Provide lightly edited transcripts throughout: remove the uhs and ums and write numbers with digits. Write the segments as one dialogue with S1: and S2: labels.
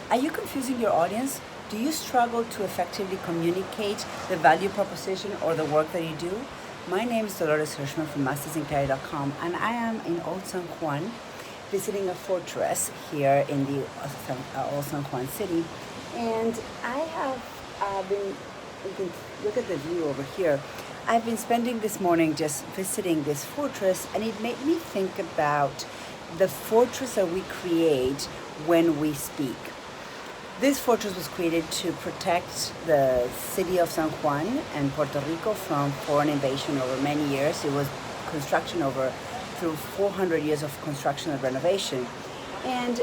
S1: Are you confusing your audience? Do you struggle to effectively communicate the value proposition or the work that you do? My name is Dolores Hirschman from mastersinclarity.com, and I am in Old San Juan, visiting a fortress here in the Old San Juan city. And I have you can look at the view over here. I've been spending this morning just visiting this fortress, and it made me think about the fortress that we create when we speak. This fortress was created to protect the city of San Juan and Puerto Rico from foreign invasion over many years. It was construction through 400 years of construction and renovation. And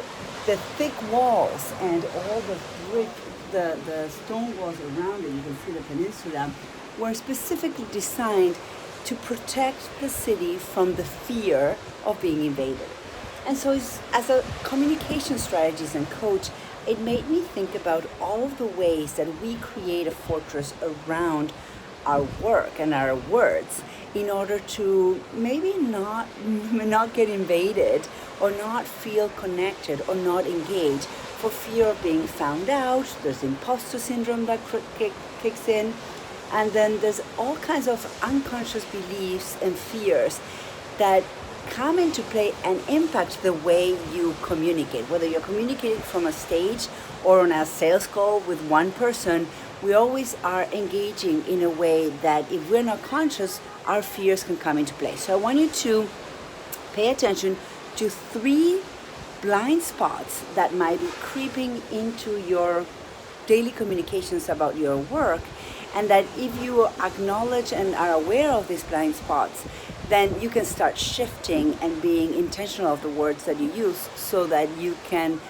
S1: the thick walls and all the brick, the stone walls around it, you can see the peninsula, were specifically designed to protect the city from the fear of being invaded. And so as a communication strategist and coach, it made me think about all of the ways that we create a fortress around our work and our words in order to maybe not get invaded or not feel connected or not engaged for fear of being found out. There's imposter syndrome that kicks in, and then there's all kinds of unconscious beliefs and fears that come into play and impact the way you communicate. Whether you're communicating from a stage or on a sales call with one person, we always are engaging in a way that if we're not conscious, our fears can come into play. So I want you to pay attention to 3 blind spots that might be creeping into your daily communications about your work, and that if you acknowledge and are aware of these blind spots, then you can start shifting and being intentional of the words that you use so that you can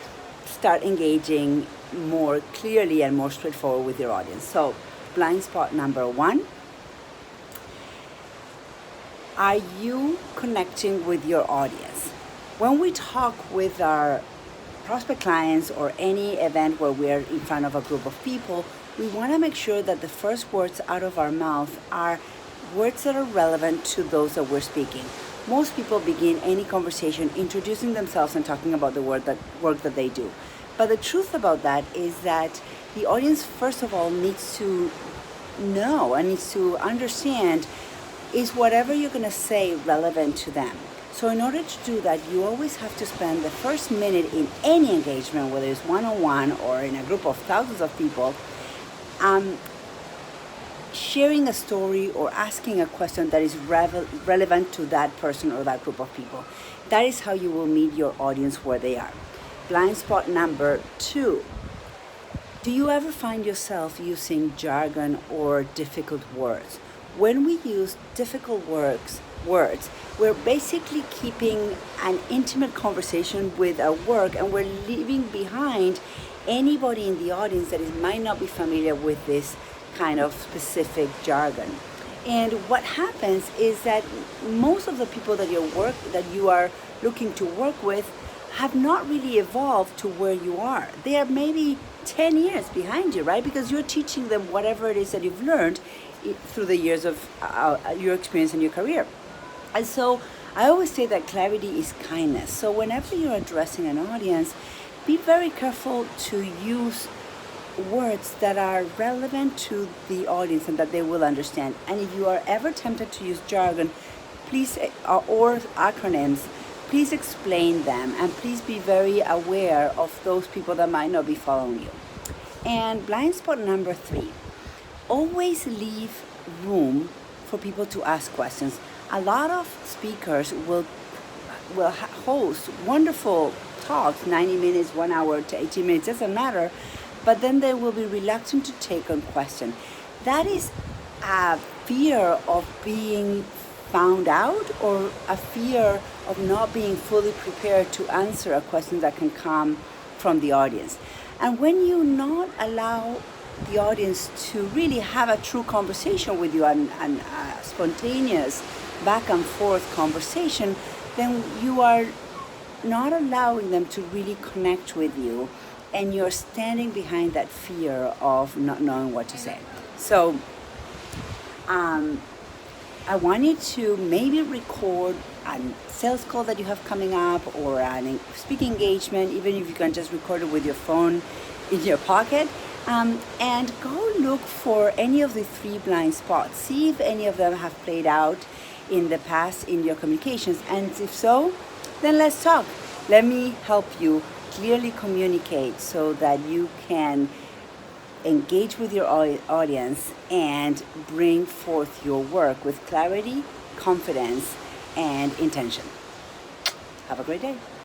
S1: start engaging more clearly and more straightforward with your audience. So, blind spot number 1. Are you connecting with your audience? When we talk with our prospect clients or any event where we're in front of a group of people, we want to make sure that the first words out of our mouth are words that are relevant to those that we're speaking. Most people begin any conversation introducing themselves and talking about the work that they do. But the truth about that is that the audience, first of all, needs to know and needs to understand, is whatever you're going to say relevant to them? So in order to do that, you always have to spend the first minute in any engagement, whether it's one-on-one or in a group of thousands of people, sharing a story or asking a question that is relevant to that person or that group of people. That is how you will meet your audience where they are. Blind spot number 2. Do you ever find yourself using jargon or difficult words? When we use difficult words, we're basically keeping an intimate conversation with our work, and we're leaving behind anybody in the audience that might not be familiar with this kind of specific jargon. And what happens is that most of the people that you are looking to work with have not really evolved to where you are. They are maybe 10 years behind you, right? Because you're teaching them whatever it is that you've learned through the years of your experience in your career. And so I always say that clarity is kindness. So whenever you're addressing an audience, be very careful to use words that are relevant to the audience and that they will understand. And if you are ever tempted to use jargon, please, or acronyms, please explain them, and please be very aware of those people that might not be following you. And blind spot number 3, always leave room for people to ask questions. A lot of speakers will host wonderful talks, 90 minutes, 1 hour to 18 minutes, doesn't matter, but then they will be reluctant to take on question. That is a fear of being found out, or a fear of not being fully prepared to answer a question that can come from the audience. And when you not allow the audience to really have a true conversation with you and a spontaneous back and forth conversation, then you are not allowing them to really connect with you, and you're standing behind that fear of not knowing what to say. So I want you to maybe record a sales call that you have coming up, or a speaking engagement, even if you can just record it with your phone in your pocket. And go look for any of the three blind spots. See if any of them have played out in the past in your communications. And if so, then let's talk. Let me help you clearly communicate so that you can engage with your audience and bring forth your work with clarity, confidence, and intention. Have a great day.